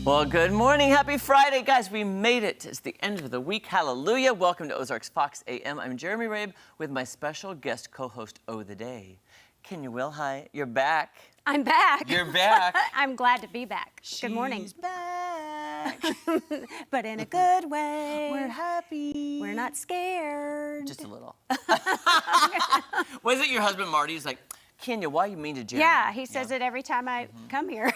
Well, good morning. Happy Friday, guys. We made it. It's the end of the week. Hallelujah. Welcome to Ozarks Fox AM. I'm Jeremy Rabe with my special guest co-host, O the Day. Kenya Will, hi. You're back. I'm back. You're back. I'm glad to be back. Good morning. She's back. But in a good way. We're happy. We're not scared. Just a little. Was it your husband, Marty? He's like, Kenya, why are you mean to Jeremy? Yeah, he says it every time I come here.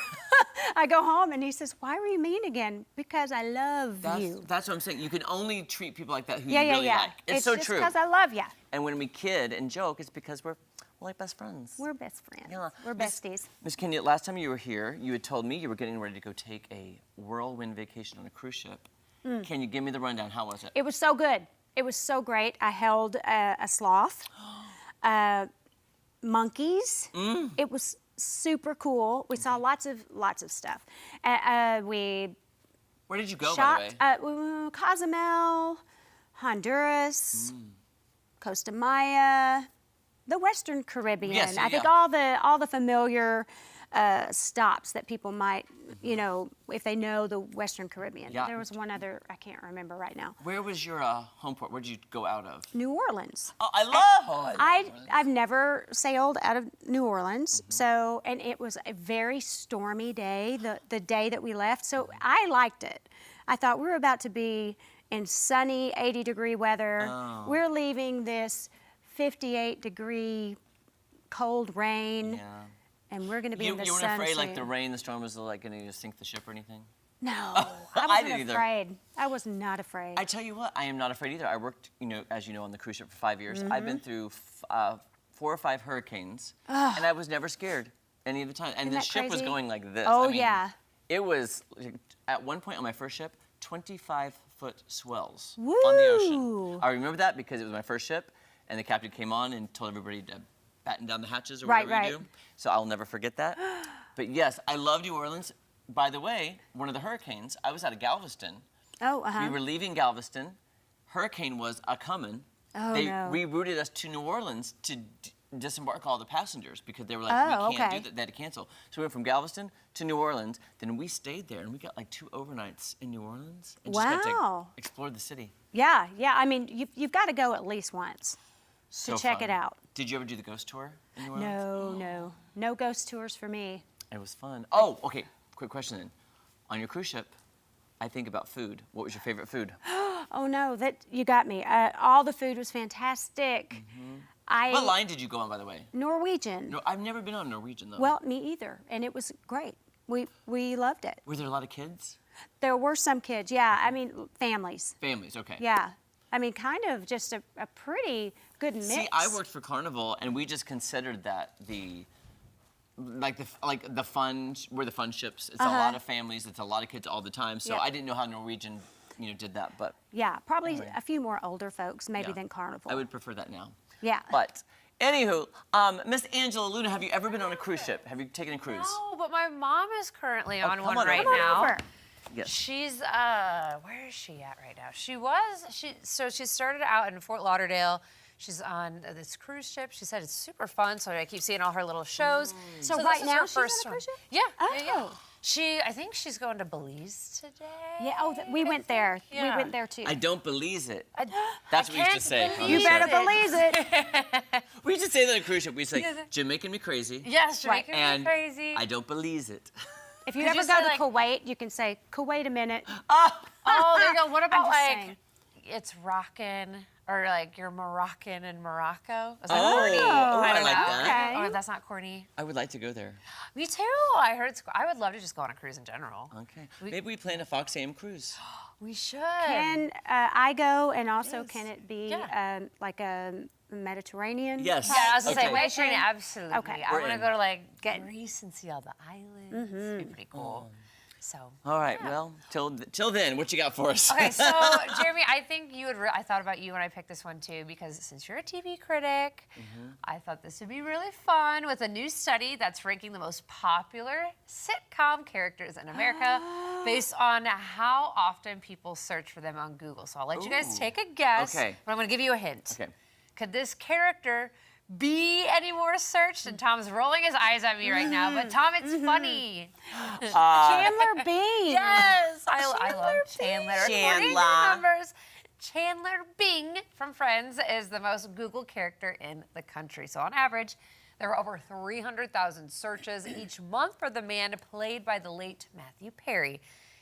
I go home and he says, why were you mean again? Because I love you. That's what I'm saying. You can only treat people like that who Yeah, you yeah, really yeah. like. It's so just true. because I love you. And when we kid and joke, it's because we're like best friends. We're best friends. Yeah. We're besties. Miss Kenya, last time you were here, you had told me you were getting ready to go take a whirlwind vacation on a cruise ship. Can you give me the rundown? How was it? It was so good. It was so great. I held a sloth, monkeys. It was super cool. We saw lots of stuff. We Where did you go, shot by the way? Cozumel, Honduras, Costa Maya, the Western Caribbean. Yes, I think yeah. all the familiar stops that people might, you know, if they know the Western Caribbean. Yeah. There was one other I can't remember right now. Where was your home port? Where did you go out of? New Orleans. Oh, I love I've never sailed out of New Orleans, so, and it was a very stormy day, the day that we left, so I liked it. I thought we were about to be in sunny 80-degree weather. Oh. We're leaving this 58-degree cold rain, and we're going to be in the You weren't sun afraid, like, soon. the rain, the storm was, like, going to sink the ship or anything? No, I I wasn't didn't either. afraid. I was not afraid. I tell you what, I am not afraid either. I worked, you know, as you know, on the cruise ship for 5 years. I've been through 4 or 5 hurricanes, and I was never scared any of the time. And Isn't the that ship was crazy? going like this. Oh, I mean, yeah. It was, at one point on my first ship, 25-foot swells Woo! on the ocean. I remember that because it was my first ship, and the captain came on and told everybody to batten down the hatches or whatever you do. So I'll never forget that. But yes, I love New Orleans. By the way, one of the hurricanes, I was out of Galveston. Oh, We were leaving Galveston. Hurricane was a-coming. Oh, They no. rerouted us to New Orleans to disembark all the passengers because they were like, Oh, we can't okay. do that. They had to cancel. So we went from Galveston to New Orleans. Then we stayed there, and we got like 2 overnights in New Orleans. And just got to Wow. explore the city. Yeah, yeah. I mean, you've got to go at least once So to check fun. it out. Did you ever do the ghost tour in New Orleans? No ghost tours for me. It was fun. Oh, okay. Quick question then. On your cruise ship, I think about food. What was your favorite food? Oh no, that you got me. All the food was fantastic. What line did you go on, by the way? Norwegian. No, I've never been on Norwegian, though. Well, me either, and it was great. We loved it. Were there a lot of kids? There were some kids, yeah. I mean, families. Families, okay. Yeah. I mean, kind of just a pretty good mix. See, I worked for Carnival, and we just considered that the fun, we're the fun ships. It's a lot of families, it's a lot of kids all the time. So I didn't know how Norwegian, you know, did that, but Yeah, probably a few more older folks, maybe Yeah. than Carnival. I would prefer that now. Yeah. But anywho, Miss Angela Luna, have you ever been on a cruise ship? Have you taken a cruise? No, but my mom is currently on come one on right over. now. Over. Yes. She's where is she at right now? She started out in Fort Lauderdale. She's on this cruise ship. She said it's super fun, so I keep seeing all her little shows. So this right is now her she's on a first cruise one. ship? Yeah, Oh. I think she's going to Belize today. Yeah. Oh, we went there. Yeah. We went there too. I don't believe it. I That's what we used to say. can't on the You show. better believe believe it. We used to say that on a cruise ship. We say, Jim making me crazy. Yes, you're making And me crazy. I don't believe it. If you Could ever you go say, to like- Kuwait, you can say, Kuwait a minute. Oh, there you go. What about just like saying. it's rockin' or like you're Moroccan in Morocco? Is that Oh, corny? I don't like know. that. Okay. Oh, that's not corny. I would like to go there. Me too. I heard. I would love to just go on a cruise in general. Okay. Maybe we plan a Fox AM cruise. We should. Can I go, and also can it be Yeah. like a Mediterranean? Yes. Yeah, I was gonna Okay. say Mediterranean. Absolutely. Okay. I We're want to in. go to like Greece and see all the islands. It'd be pretty cool. So. All right. Well, till then, what you got for us? Okay, so Jeremy, I think you would. I thought about you when I picked this one too, because since you're a TV critic, I thought this would be really fun with a new study that's ranking the most popular sitcom characters in America based on how often people search for them on Google. So I'll let you guys Ooh. take a guess. Okay. But I'm going to give you a hint. Okay. Could this character be any more searched? And Tom's rolling his eyes at me right now. But Tom, it's funny. Chandler Bing. Yes, I love Chandler. According to Chandler. numbers, Chandler Bing from Friends is the most Googled character in the country. So on average, there are over 300,000 searches each month for the man played by the late Matthew Perry.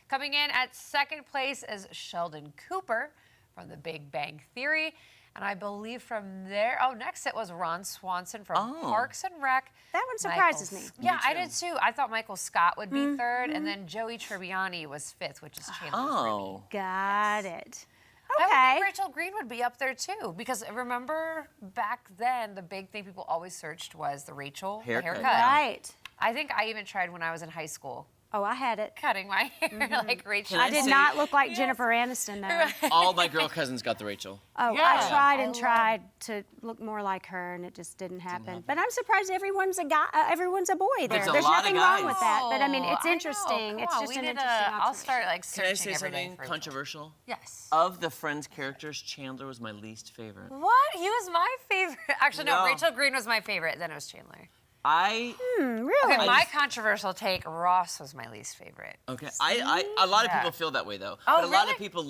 Coming in at second place is Sheldon Cooper from The Big Bang Theory. And I believe from there, next it was Ron Swanson from Parks and Rec. That one surprises me. Yeah, I did too. I thought Michael Scott would be third, and then Joey Tribbiani was fifth, which is Chandler's Remy. Got it. I would Okay. think Rachel Green would be up there too, because remember back then, the big thing people always searched was the Rachel haircut. Right. I think I even tried when I was in high school, Oh, I had it. cutting my hair like Rachel. I did say- not look like Jennifer Aniston, though. All my girl cousins got the Rachel. Oh, Yeah. I tried and tried to look more like her, and it just didn't happen. But I'm surprised everyone's a guy. Everyone's a boy there. There's a There's lot of nothing wrong guys. with that. But I mean, Oh, it's I know. interesting. Come It's on, just we an need interesting to- observation. I'll start like Can I searching say every day something for Rachel. controversial? Yes. Of the Friends characters, Chandler was my least favorite. What? He was my favorite. Actually, no, No. Rachel Green was my favorite. Then it was Chandler. I Really? Okay, my controversial take, Ross was my least favorite. okay. A lot of Yeah. people feel that way though. Oh, but a lot really? of people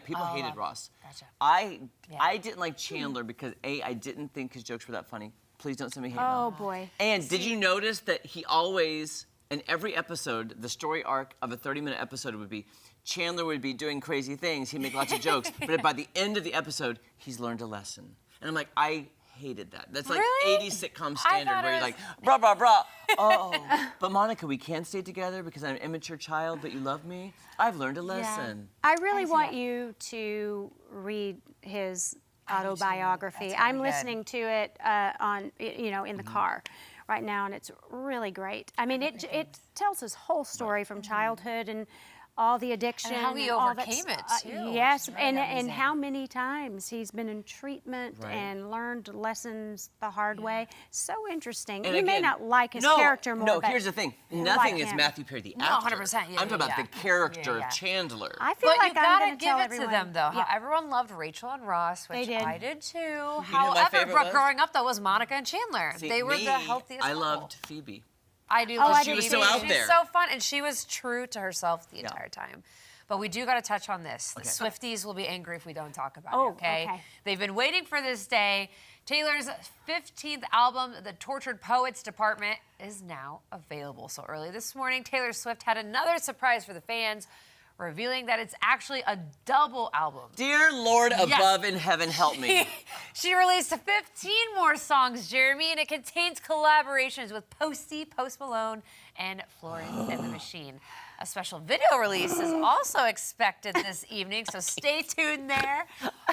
people hated Ross. Gotcha. I didn't like Chandler because I didn't think his jokes were that funny. Please don't send me hate mail. Oh, boy. And did you notice that he always, in every episode, the story arc of a 30-minute episode would be Chandler would be doing crazy things, he'd make lots of jokes, but by the end of the episode, he's learned a lesson. And I'm like, I hated that. That's like Really? 80s sitcom I standard thought where it you're was- like, brah, brah, brah. Oh, but Monica, we can't stay together because I'm an immature child, but you love me. I've learned a lesson. I really see want that. you to read his I do too. autobiography. That's really I'm good. listening to it in the car right now, and it's really great. I mean, it tells his whole story from childhood and all the addiction how he all that overcame it, too, yes, which is really and amazing. how many times he's been in treatment Right. and learned lessons the hard way. So interesting. And you may again, not like his no, character more. No, but here's the thing. you Nothing like is him. Matthew Perry the No, actor. 100%, yeah, I'm talking about yeah. the character Yeah. of Chandler. I feel But like you I'm gotta going to give tell it everyone. to them, though. Yeah. Everyone loved Rachel and Ross, which They did. I did too. know who my However, favorite Brooke was? growing up though was Monica and Chandler. See, they were me, the healthiest. I couple. loved Phoebe. I do. Oh, love I She did was too. so out She's there. so fun, and she was true to herself the Yeah. entire time. But we do got to touch on this. The Okay. Swifties will be angry if we don't talk about Oh, it, okay? okay. They've been waiting for this day. Taylor's 15th album, The Tortured Poets Department, is now available. So early this morning, Taylor Swift had another surprise for the fans, revealing that it's actually a double album. Dear Lord Yes. above in heaven, help me. She released 15 more songs, Jeremy, and it contains collaborations with Posty, Post Malone, and Florence and the Machine. A special video release is also expected this evening, so stay tuned there.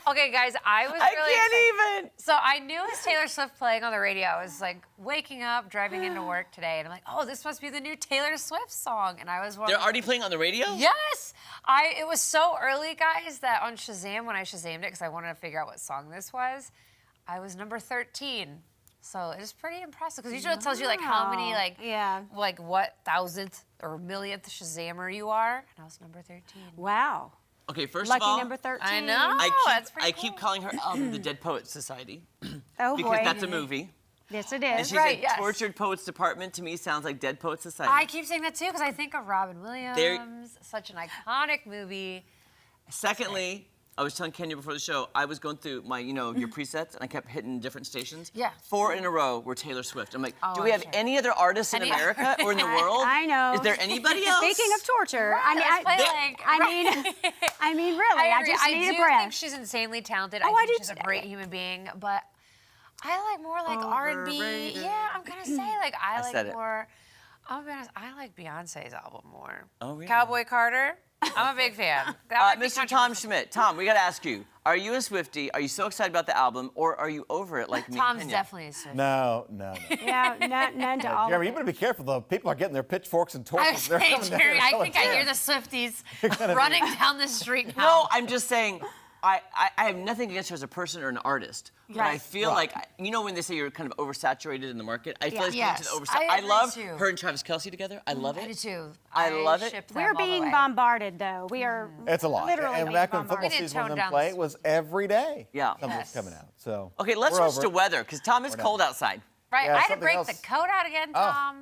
Okay, guys, I was really excited. even. So I knew it was Taylor Swift playing on the radio. I was like waking up, driving into work today, and I'm like, oh, this must be the new Taylor Swift song. And I was They're wondering, already playing on the radio? yes, it was so early, guys, that on Shazam, when I Shazammed it, because I wanted to figure out what song this was, I was number 13. So it was pretty impressive because usually it tells you like how many like what thousandth or millionth Shazammer you are, and I was number 13. Wow. Okay, first Lucky of all, number 13. I know. That's pretty I keep calling her the Dead Poets Society Oh, because boy. that's a movie. Yes, it And is. she's Right, like, yes. Tortured Poets Department to me sounds like Dead Poets Society. I keep saying that too because I think of Robin Williams, such an iconic movie. Secondly, I was telling Kenya before the show, I was going through my, your presets, and I kept hitting different stations. Yeah. 4 in a row were Taylor Swift. I'm like, do Oh, we have sure. any other artists in Any- America or in the world? I know. Is there anybody else? Speaking of torture, Right, let's play, I mean, really, I agree. just need do a breath. think she's insanely talented. Oh, I I think do she's a too. great human being, but I like more like R&B. Overrated. Yeah, I'm gonna say like I said like it. more. I'll be honest, I like Beyonce's album more. Oh, really? Cowboy Carter. I'm a big fan. That might be Mr. Tom controversial. Schmidt, Tom, we got to ask you, are you a Swiftie? Are you so excited about the album, or are you over it like me and Tom's Kenya? definitely a Swiftie. No. Yeah, none to all Jeremy, of you it. better be careful, though. People are getting their pitchforks and I torches. was They're saying, coming down Jerry, here I so think I hear the intense. Swifties running down the street now. No, I'm just saying, I have nothing against her as a person or an artist, but I Right. feel like, you know when they say you're kind of oversaturated in the market? I feel like Yes, she's an I I agree love too. her and Travis Kelce together. I love it. I do too. I love it. ship them We're all the being way. bombarded, though. We are It's a lot. literally And being back when football bombarded. We need to season was tone in down play, this. it was every day. Yeah. Something Yes. was coming out. So Okay, let's we're switch over to it. weather, because Tom, it's We're cold done. outside. Right, Yeah, I had to something break else. the coat out again, Oh. Tom.